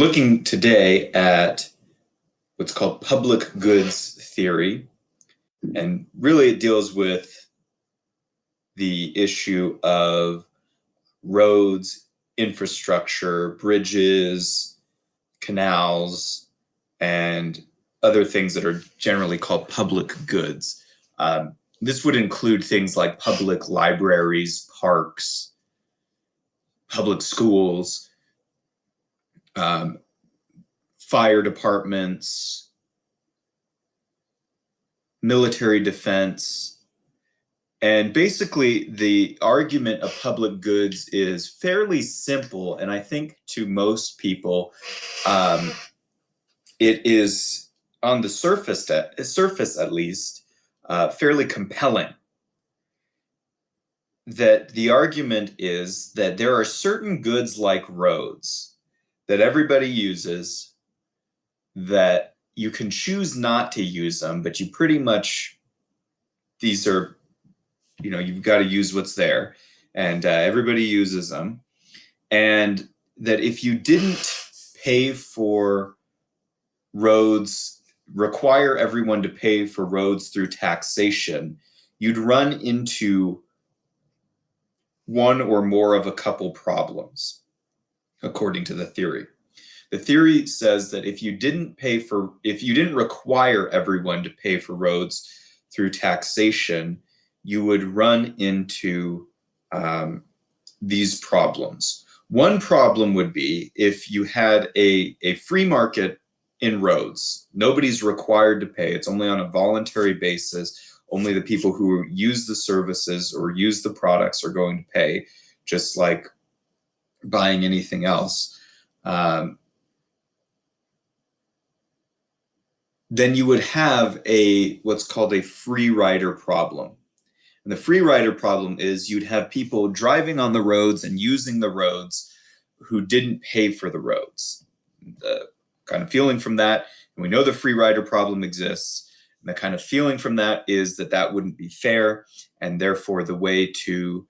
Looking today at what's called public goods theory, and really it deals with the issue of roads, infrastructure, bridges, canals, and other things that are generally called public goods. This would include things like public libraries, parks, public schools, um, fire departments, military defense. And basically, the argument of public goods is fairly simple. And I think to most people, um, it is on the surface at least, fairly compelling. That the argument is that there are certain goods like roads that everybody uses, that you can choose not to use them, but you pretty much, these are, you've got to use what's there, and everybody uses them. And that if you didn't pay for roads, require everyone to pay for roads through taxation, you'd run into one or more of a couple problems, according to the theory. The theory says that if you didn't require everyone to pay for roads through taxation, you would run into these problems. One problem would be if you had a free market in roads. Nobody's required to pay. It's only on a voluntary basis. Only the people who use the services or use the products are going to pay, just like buying anything else. Then you would have what's called a free rider problem. And the free rider problem is you'd have people driving on the roads and using the roads who didn't pay for the roads. The kind of feeling from that, and we know the free rider problem exists, and the kind of feeling from that is that that wouldn't be fair, and therefore the way to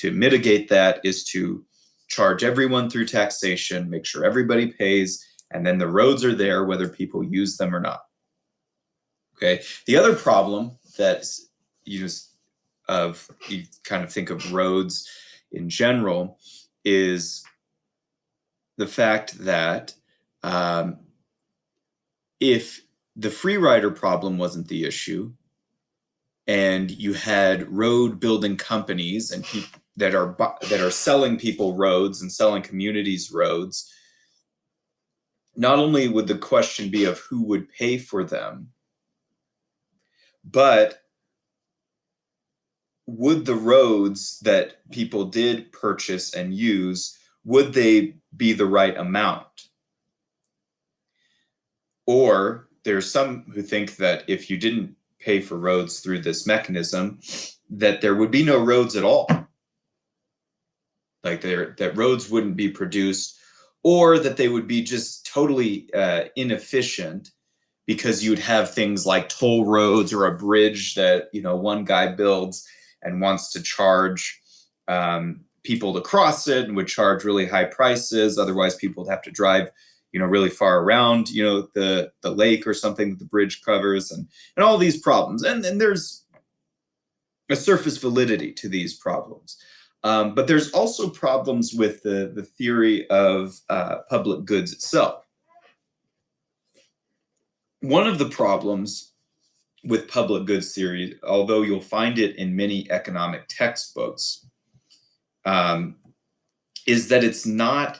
mitigate that is to charge everyone through taxation, make sure everybody pays, and then the roads are there whether people use them or not. Okay. The other problem that you kind of think of roads in general is the fact that if the free rider problem wasn't the issue, and you had road building companies and people that are selling people roads and selling communities roads, not only would the question be of who would pay for them, but would the roads that people did purchase and use, would they be the right amount? Or there's some who think that if you didn't pay for roads through this mechanism, that there would be no roads at all. Like that roads wouldn't be produced, or that they would be just totally inefficient, because you'd have things like toll roads or a bridge that one guy builds and wants to charge people to cross it, and would charge really high prices. Otherwise, people would have to drive really far around the lake or something that the bridge covers, and all these problems. And there's a surface validity to these problems. But there's also problems with the theory of public goods itself. One of the problems with public goods theory, although you'll find it in many economic textbooks, is that it's not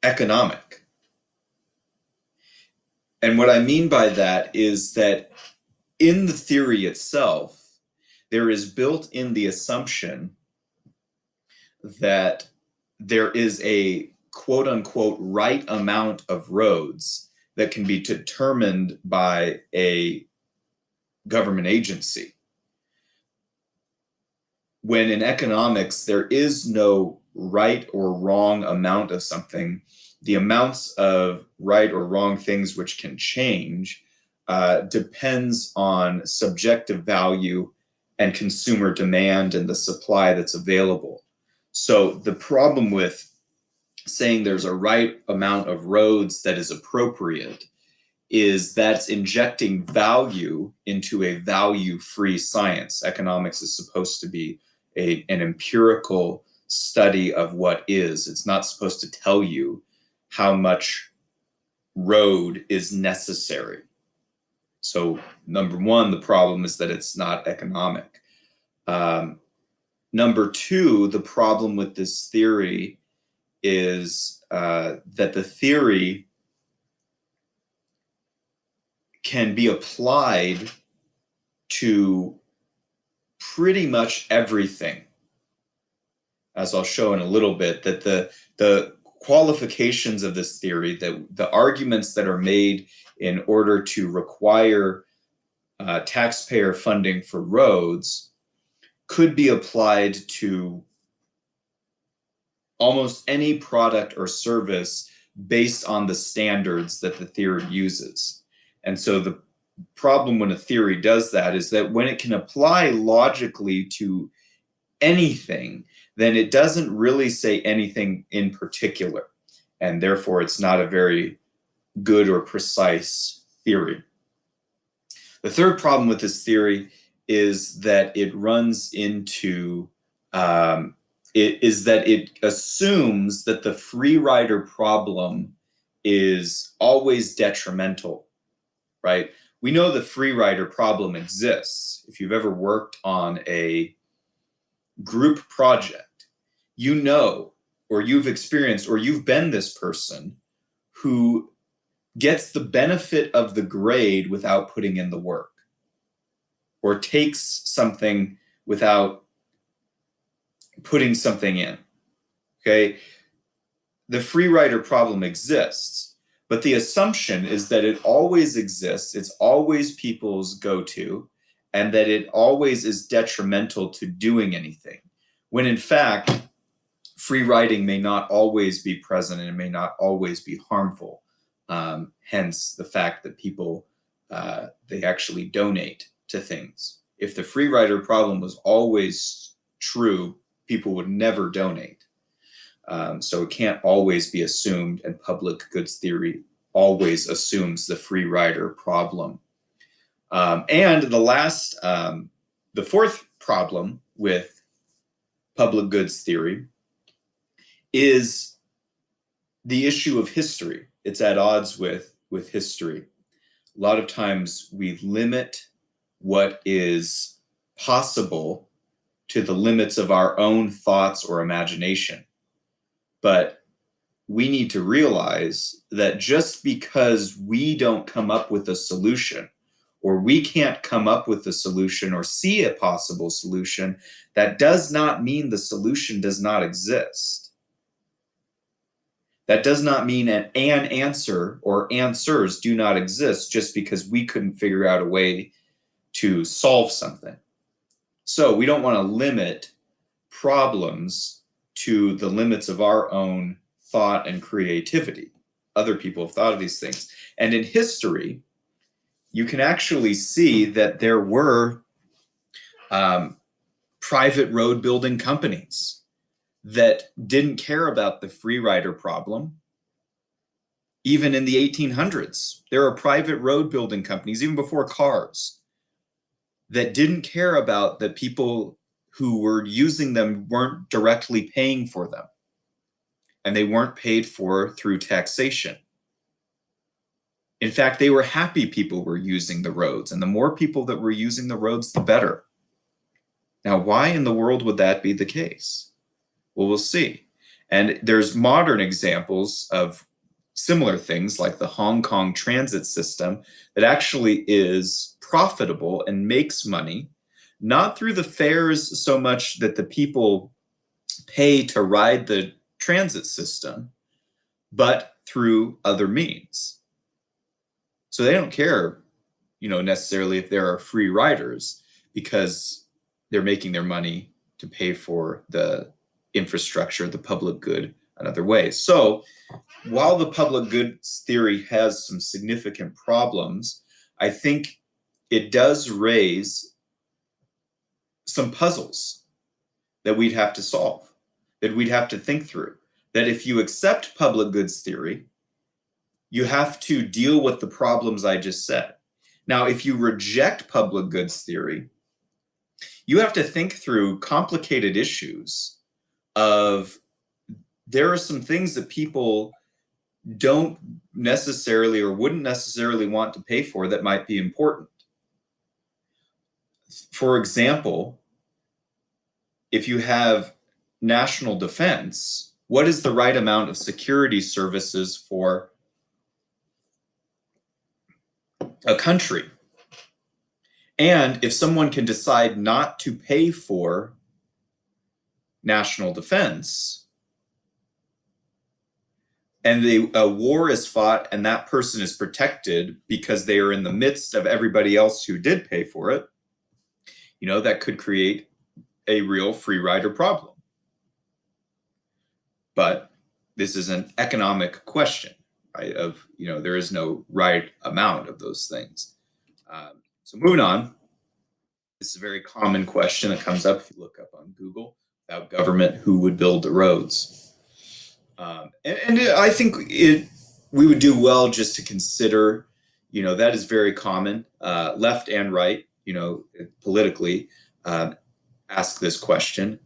economic. And what I mean by that is that in the theory itself, there is built in the assumption that there is a quote unquote right amount of roads that can be determined by a government agency. When in economics, there is no right or wrong amount of something. The amounts of right or wrong things which can change depends on subjective value and consumer demand and the supply that's available. So the problem with saying there's a right amount of roads that is appropriate is that's injecting value into a value-free science. Economics is supposed to be an empirical study of what is. It's not supposed to tell you how much road is necessary. So number one, the problem is that it's not economic. Number two, the problem with this theory is that the theory can be applied to pretty much everything, as I'll show in a little bit, that the qualifications of this theory, that the arguments that are made in order to require taxpayer funding for roads could be applied to almost any product or service based on the standards that the theory uses. And so the problem when a theory does that is that when it can apply logically to anything, then it doesn't really say anything in particular. And therefore, it's not a very good or precise theory. The third problem with this theory is that it runs into it assumes that the free rider problem is always detrimental, right? We know the free rider problem exists. If you've ever worked on a group project, you know, or you've experienced, or you've been this person who gets the benefit of the grade without putting in the work, or takes something without putting something in. Okay, the free rider problem exists, but the assumption is that it always exists, it's always people's go-to, and that it always is detrimental to doing anything, when in fact free riding may not always be present and it may not always be harmful. Hence the fact that people they actually donate to things. If the free rider problem was always true, people would never donate. So it can't always be assumed, and public goods theory always assumes the free rider problem. And the fourth problem with public goods theory is the issue of history. It's at odds with history. A lot of times we limit what is possible to the limits of our own thoughts or imagination. But we need to realize that just because we don't come up with a solution, or we can't come up with a solution or see a possible solution, that does not mean the solution does not exist. That does not mean an answer or answers do not exist just because we couldn't figure out a way to solve something. So we don't want to limit problems to the limits of our own thought and creativity. Other people have thought of these things. And in history, you can actually see that there were private road building companies that didn't care about the free rider problem. Even in the 1800s, there are private road building companies, even before cars, that didn't care about that people who were using them weren't directly paying for them, and they weren't paid for through taxation. In fact, they were happy people were using the roads, and the more people that were using the roads, the better. Now, why in the world would that be the case? Well, we'll see. And there's modern examples of similar things like the Hong Kong transit system that actually is profitable and makes money, not through the fares so much that the people pay to ride the transit system, but through other means. So they don't care, necessarily if there are free riders, because they're making their money to pay for the infrastructure, the public good, another way. So while the public goods theory has some significant problems, I think it does raise some puzzles that we'd have to solve, that we'd have to think through. that if you accept public goods theory, you have to deal with the problems I just said. Now, if you reject public goods theory, you have to think through complicated issues of there are some things that people don't necessarily or wouldn't necessarily want to pay for that might be important. For example, if you have national defense, what is the right amount of security services for a country? And if someone can decide not to pay for national defense, and a war is fought and that person is protected because they are in the midst of everybody else who did pay for it, that could create a real free rider problem. But this is an economic question, right? There is no right amount of those things. So moving on, this is a very common question that comes up if you look up on Google. Without government, who would build the roads? And I think we would do well just to consider, that is very common, left and right, politically, ask this question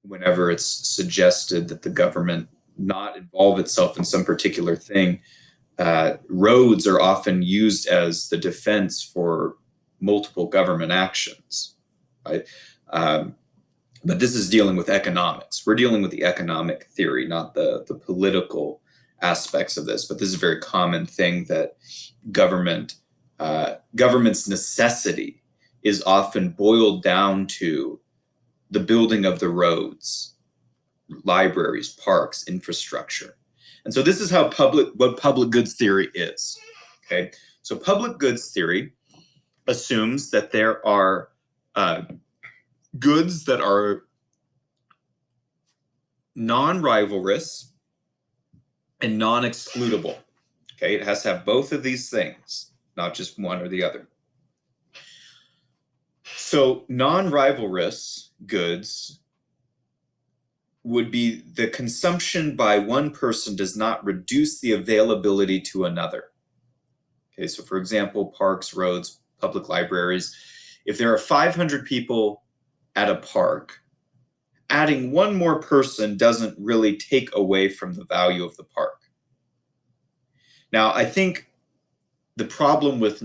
whenever it's suggested that the government not involve itself in some particular thing. Roads are often used as the defense for multiple government actions, right? But this is dealing with economics. We're dealing with the economic theory, not the political aspects of this. But this is a very common thing that government's necessity is often boiled down to the building of the roads, libraries, parks, infrastructure. And so this is what public goods theory is. Okay, so public goods theory assumes that there are goods that are non-rivalrous and non-excludable. Okay, it has to have both of these things, not just one or the other. So non-rivalrous goods would be the consumption by one person does not reduce the availability to another. Okay, so for example, parks, roads, public libraries, if there are 500 people at a park, adding one more person doesn't really take away from the value of the park. Now, I think the problem with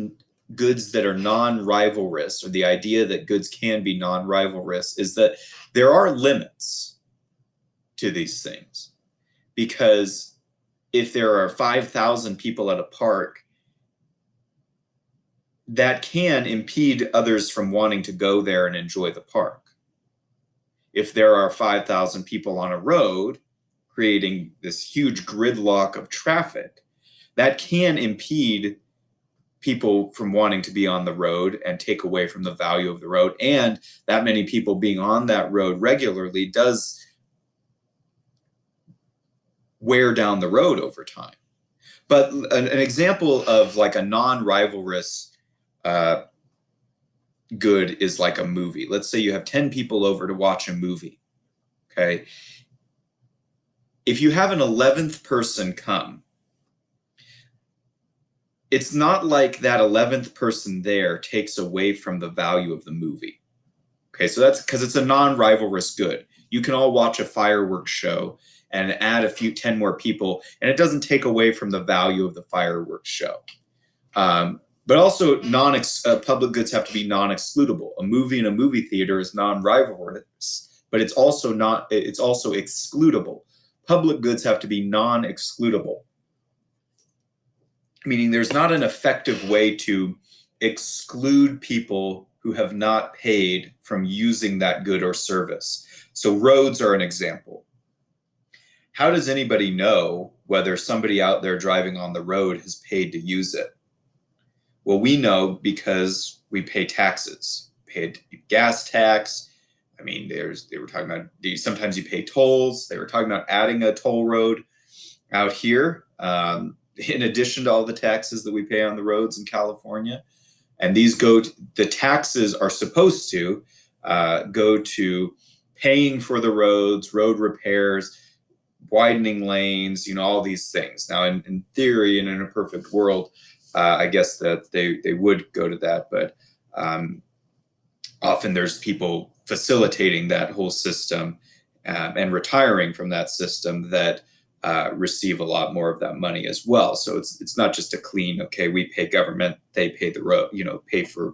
goods that are non-rivalrous, or the idea that goods can be non-rivalrous, is that there are limits to these things. Because if there are 5,000 people at a park, that can impede others from wanting to go there and enjoy the park. If there are 5,000 people on a road, creating this huge gridlock of traffic, that can impede people from wanting to be on the road and take away from the value of the road. And that many people being on that road regularly does wear down the road over time. But an example of like a non-rivalrous good is like a movie. Let's say you have 10 people over to watch a movie. Okay. If you have an 11th person come, it's not like that 11th person there takes away from the value of the movie. Okay, so that's because it's a non-rivalrous good. You can all watch a fireworks show and add 10 more people, and it doesn't take away from the value of the fireworks show. But also, public goods have to be non-excludable. A movie in a movie theater is non-rivalrous, but it's also excludable. Public goods have to be non-excludable, meaning there's not an effective way to exclude people who have not paid from using that good or service. So roads are an example. How does anybody know whether somebody out there driving on the road has paid to use it? Well, we know because we pay taxes. Paid gas tax. I mean, they were talking about sometimes you pay tolls. They were talking about adding a toll road out here, in addition to all the taxes that we pay on the roads in California. And the taxes are supposed to go to paying for the roads, road repairs, widening lanes, all these things. Now, in theory, and in a perfect world, I guess that they would go to that, but often there's people facilitating that whole system and retiring from that system that receive a lot more of that money as well. So it's not just a clean, okay, we pay government, they pay the road, pay for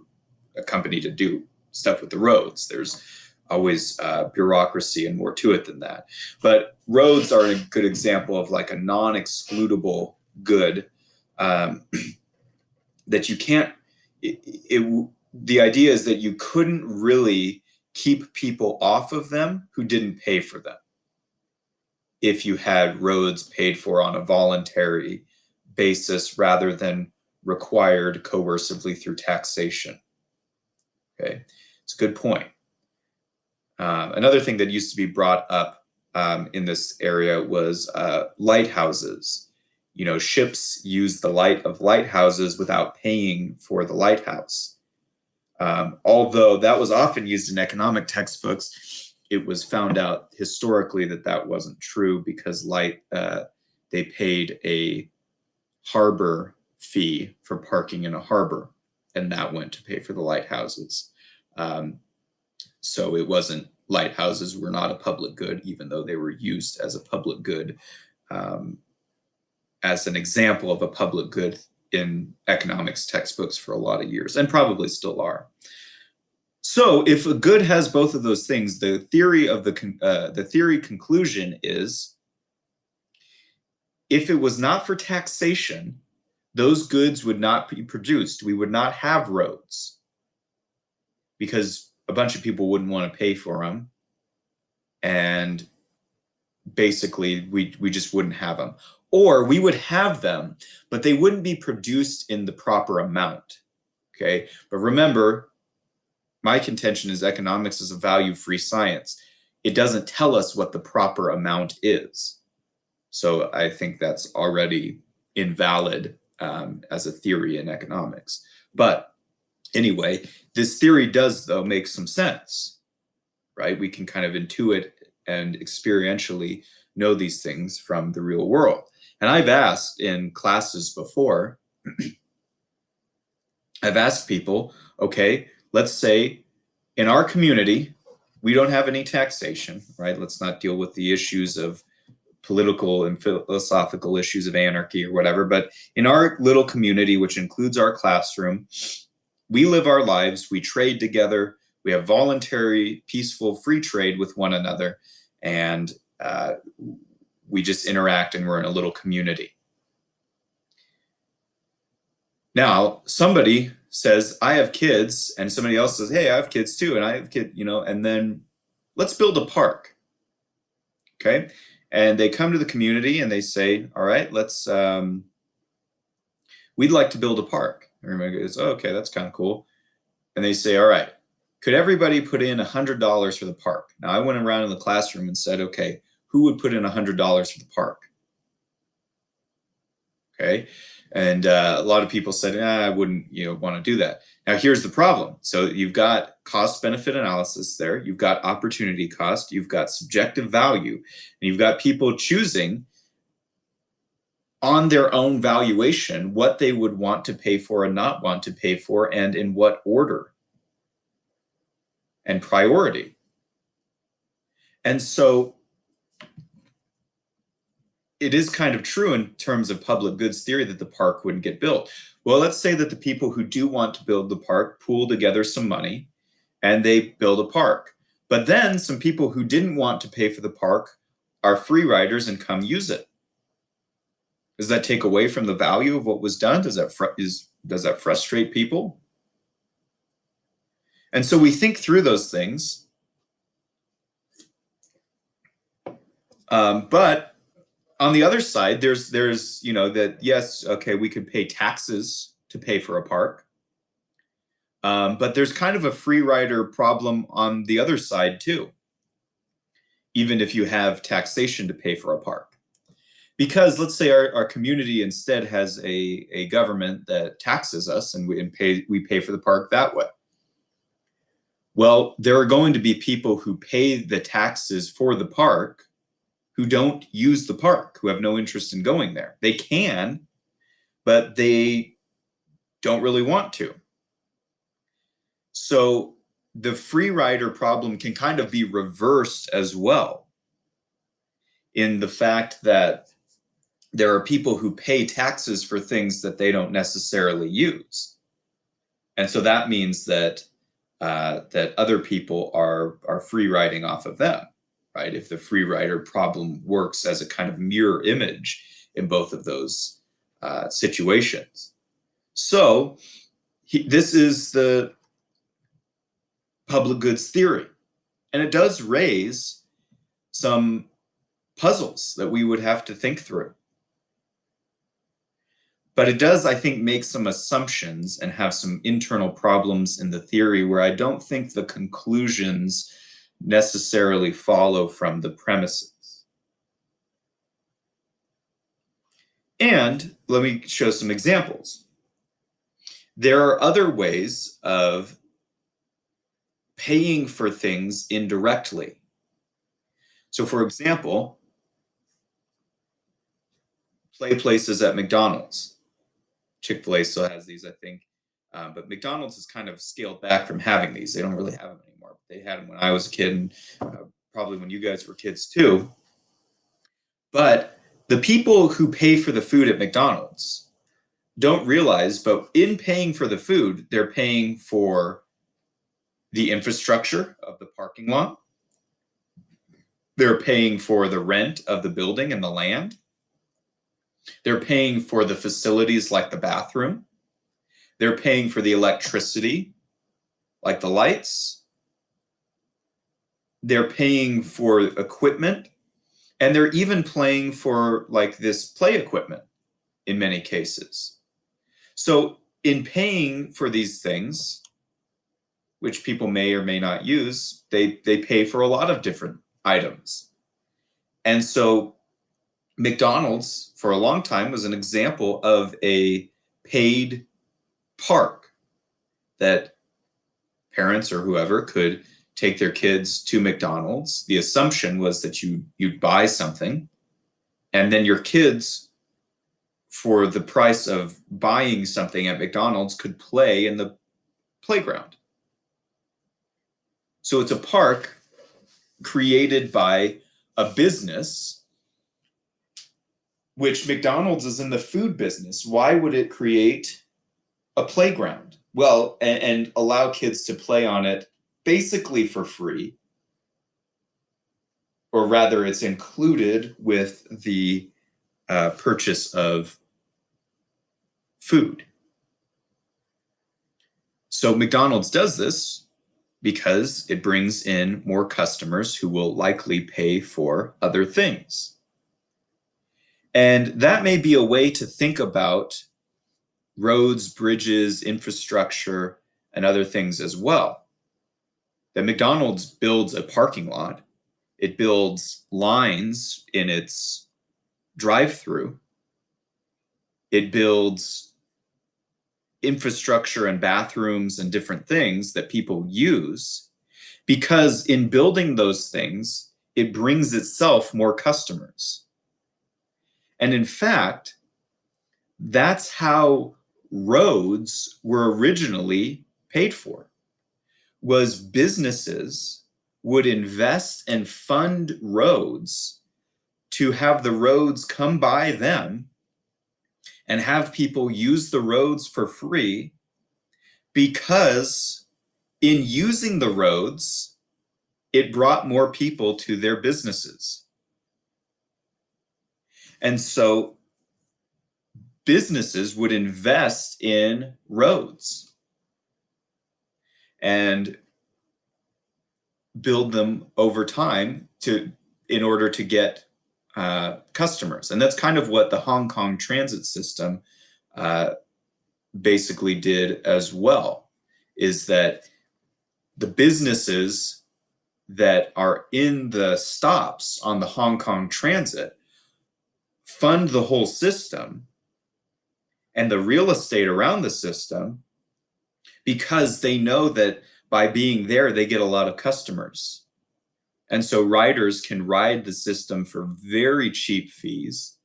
a company to do stuff with the roads. There's always bureaucracy and more to it than that. But roads are a good example of like a non-excludable good that you can't. The idea is that you couldn't really keep people off of them who didn't pay for them if you had roads paid for on a voluntary basis rather than required coercively through taxation. Okay, it's a good point. Another thing that used to be brought up in this area was lighthouses. Ships use the light of lighthouses without paying for the lighthouse. Although that was often used in economic textbooks, it was found out historically that that wasn't true because they paid a harbor fee for parking in a harbor, and that went to pay for the lighthouses. So it wasn't, lighthouses were not a public good, even though they were used as a public good, as an example of a public good in economics textbooks for a lot of years, and probably still are. So if a good has both of those things, the theory conclusion is, if it was not for taxation, those goods would not be produced. We would not have roads because a bunch of people wouldn't want to pay for them. And basically, we just wouldn't have them. Or we would have them, but they wouldn't be produced in the proper amount. Okay, but remember, my contention is economics is a value-free science. It doesn't tell us what the proper amount is. So I think that's already invalid as a theory in economics. But anyway, this theory does, though, make some sense, right? We can kind of intuit and experientially know these things from the real world. And I've asked in classes before, I've asked people, okay, let's say in our community, we don't have any taxation, right? Let's not deal with the issues of political and philosophical issues of anarchy or whatever. But in our little community, which includes our classroom, we live our lives, we trade together, we have voluntary, peaceful, free trade with one another, and we just interact, and we're in a little community. Now, somebody says, I have kids, and somebody else says, hey, I have kids too, and I have kids, and then let's build a park, okay? And they come to the community and they say, all right, we'd like to build a park. Everybody goes, oh, okay, that's kind of cool. And they say, all right, could everybody put in $100 for the park? Now, I went around in the classroom and said, okay, who would put in $100 for the park? Okay. And a lot of people said, I wouldn't want to do that. Now, here's the problem. So you've got cost-benefit analysis there. You've got opportunity cost. You've got subjective value. And you've got people choosing on their own valuation what they would want to pay for and not want to pay for, and in what order and priority. And so it is kind of true in terms of public goods theory that the park wouldn't get built. Well, let's say that the people who do want to build the park pool together some money and they build a park. But then some people who didn't want to pay for the park are free riders and come use it. Does that take away from the value of what was done? Does that frustrate people? And so we think through those things. But on the other side, there's that, yes, okay, we could pay taxes to pay for a park. But there's kind of a free rider problem on the other side too, even if you have taxation to pay for a park. Because let's say our community instead has a government that taxes us, and we pay for the park that way. Well, there are going to be people who pay the taxes for the park who don't use the park, who have no interest in going there. They can, but they don't really want to. So the free rider problem can kind of be reversed as well, in the fact that there are people who pay taxes for things that they don't necessarily use. And so that means that that other people are free riding off of them, right? If the free rider problem works as a kind of mirror image in both of those situations. So this is the public goods theory. And it does raise some puzzles that we would have to think through. But it does, I think, make some assumptions and have some internal problems in the theory where I don't think the conclusions necessarily follow from the premises. And let me show some examples. There are other ways of paying for things indirectly. So, for example, play places at McDonald's. Chick-fil-A still has these, I think, but McDonald's has kind of scaled back from having these. They don't really have them anymore. They had them when I was a kid, and probably when you guys were kids too. But the people who pay for the food at McDonald's don't realize, but in paying for the food, they're paying for the infrastructure of the parking lot. They're paying for the rent of the building and the land. They're paying for the facilities like the bathroom. They're paying for the electricity, like the lights. They're paying for equipment. And they're even paying for like this play equipment in many cases. So in paying for these things, which people may or may not use, they pay for a lot of different items. And so McDonald's, for a long time, was an example of a paid park that parents or whoever could take their kids to McDonald's. The assumption was that you'd buy something, and then your kids, for the price of buying something at McDonald's, could play in the playground. So it's a park created by a business, which McDonald's is in the food business. Why would it create a playground? Well, and allow kids to play on it basically for free, or rather it's included with the purchase of food. So McDonald's does this because it brings in more customers who will likely pay for other things. And that may be a way to think about roads, bridges, infrastructure, and other things as well. That McDonald's builds a parking lot. It builds lines in its drive-through. It builds infrastructure and bathrooms and different things that people use, because in building those things, it brings itself more customers. And in fact, that's how roads were originally paid for, was businesses would invest and fund roads to have the roads come by them and have people use the roads for free, because in using the roads, it brought more people to their businesses. And so businesses would invest in roads and build them over time in order to get customers. And that's kind of what the Hong Kong transit system basically did as well, is that the businesses that are in the stops on the Hong Kong transit fund the whole system and the real estate around the system, because they know that by being there, they get a lot of customers. And so riders can ride the system for very cheap fees.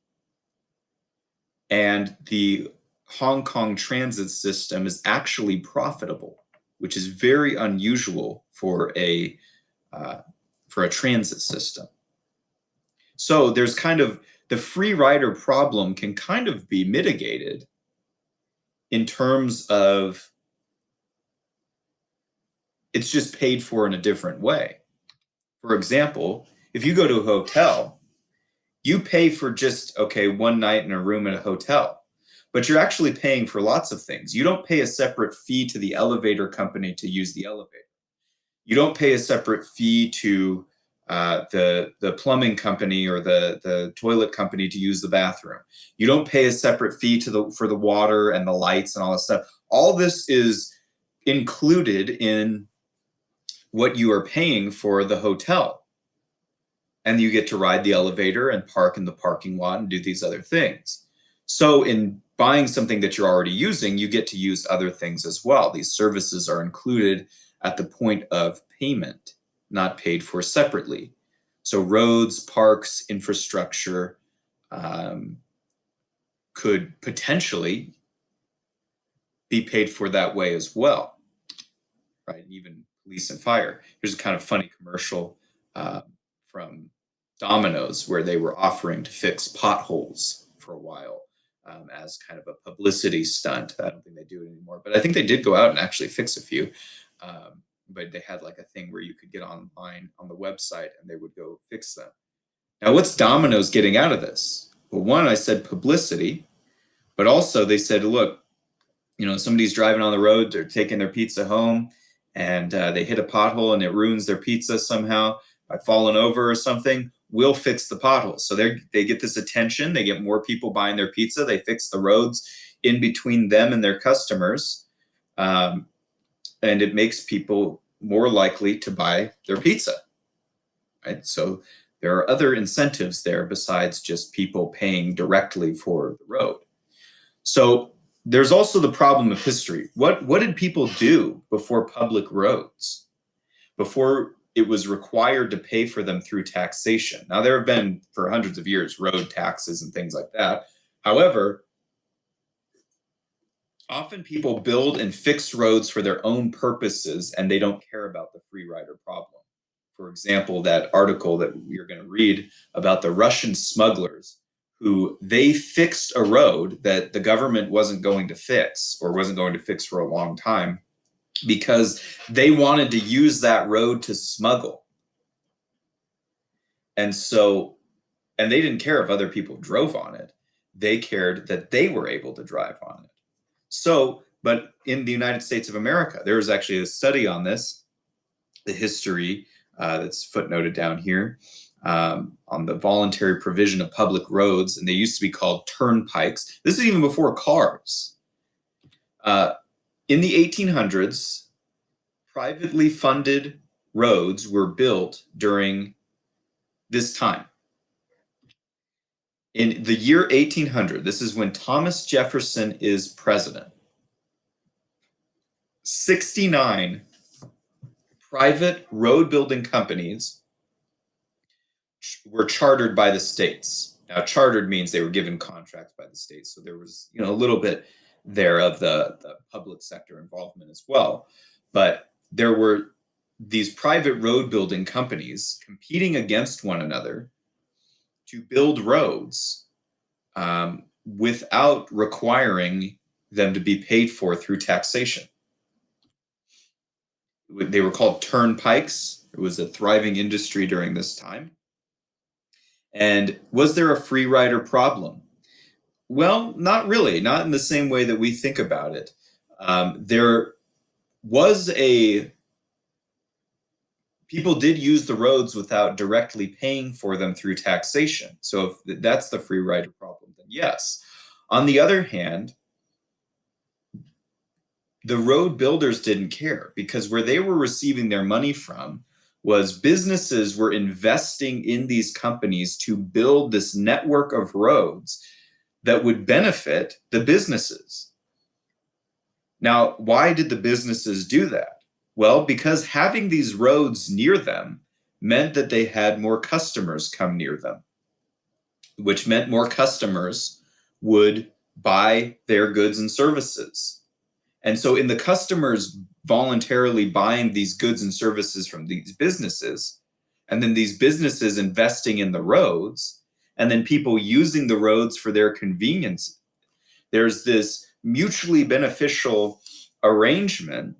And the Hong Kong transit system is actually profitable, which is very unusual for a transit system. So there's kind of the free rider problem can kind of be mitigated in terms of it's just paid for in a different way. For example, if you go to a hotel, you pay for just, okay, one night in a room at a hotel, but you're actually paying for lots of things. You don't pay a separate fee to the elevator company to use the elevator. You don't pay a separate fee to the plumbing company or the toilet company to use the bathroom. You don't pay a separate fee for the water and the lights and all this stuff. All this is included in what you are paying for the hotel. And you get to ride the elevator and park in the parking lot and do these other things. So in buying something that you're already using, you get to use other things as well. These services are included at the point of payment, not paid for separately. So roads, parks, infrastructure could potentially be paid for that way as well, right? Even police and fire. Here's a kind of funny commercial from Domino's where they were offering to fix potholes for a while as kind of a publicity stunt. I don't think they do it anymore, but I think they did go out and actually fix a few. But they had like a thing where you could get online on the website and they would go fix them. Now, what's Domino's getting out of this? Well, one, I said publicity, but also they said, look, somebody's driving on the road, they're taking their pizza home, and they hit a pothole and it ruins their pizza somehow by falling over or something. We'll fix the pothole. So they get this attention. They get more people buying their pizza. They fix the roads in between them and their customers. And it makes people more likely to buy their pizza, right? So there are other incentives there besides just people paying directly for the road. So there's also the problem of history. What did people do before public roads? Before it was required to pay for them through taxation. Now, there have been for hundreds of years road taxes and things like that. However, often people build and fix roads for their own purposes and they don't care about the free rider problem. For example, that article that we're going to read about the Russian smugglers who they fixed a road that the government wasn't going to fix or wasn't going to fix for a long time because they wanted to use that road to smuggle. And they didn't care if other people drove on it. They cared that they were able to drive on it. So, but in the United States of America, there was actually a study on this, the history that's footnoted down here on the voluntary provision of public roads, and they used to be called turnpikes. This is even before cars. In the 1800s, privately funded roads were built during this time. In the year 1800, this is when Thomas Jefferson is president, 69 private road building companies were chartered by the states. Now, chartered means they were given contracts by the states, so there was a little bit there of the public sector involvement as well. But there were these private road building companies competing against one another to build roads without requiring them to be paid for through taxation. They were called turnpikes. It was a thriving industry during this time. And was there a free rider problem? Well, not really, not in the same way that we think about it. There was people did use the roads without directly paying for them through taxation. So if that's the free rider problem, then yes. On the other hand, the road builders didn't care because where they were receiving their money from was businesses were investing in these companies to build this network of roads that would benefit the businesses. Now, why did the businesses do that? Well, because having these roads near them meant that they had more customers come near them, which meant more customers would buy their goods and services. And so, in the customers voluntarily buying these goods and services from these businesses, and then these businesses investing in the roads, and then people using the roads for their convenience, there's this mutually beneficial arrangement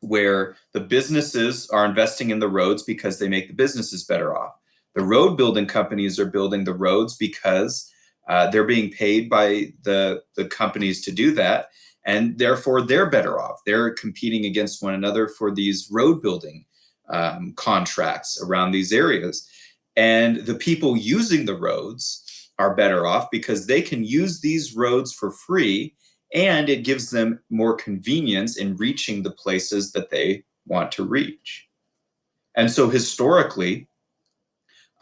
where the businesses are investing in the roads because they make the businesses better off. The road building companies are building the roads because they're being paid by the companies to do that, and therefore they're better off. They're competing against one another for these road building contracts around these areas. And the people using the roads are better off because they can use these roads for free, and it gives them more convenience in reaching the places that they want to reach. And so historically,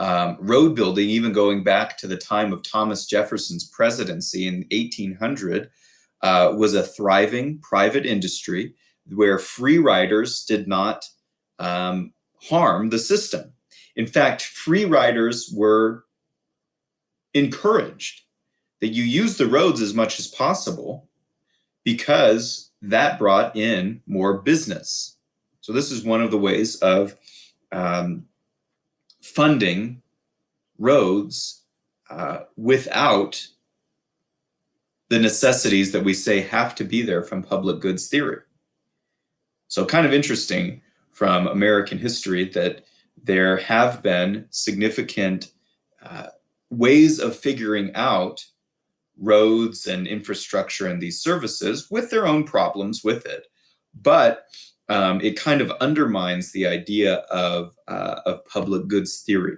road building, even going back to the time of Thomas Jefferson's presidency in 1800, was a thriving private industry where free riders did not harm the system. In fact, free riders were encouraged that you use the roads as much as possible because that brought in more business. So this is one of the ways of funding roads without the necessities that we say have to be there from public goods theory. So kind of interesting from American history that there have been significant ways of figuring out roads and infrastructure and these services with their own problems with it. But it kind of undermines the idea of public goods theory.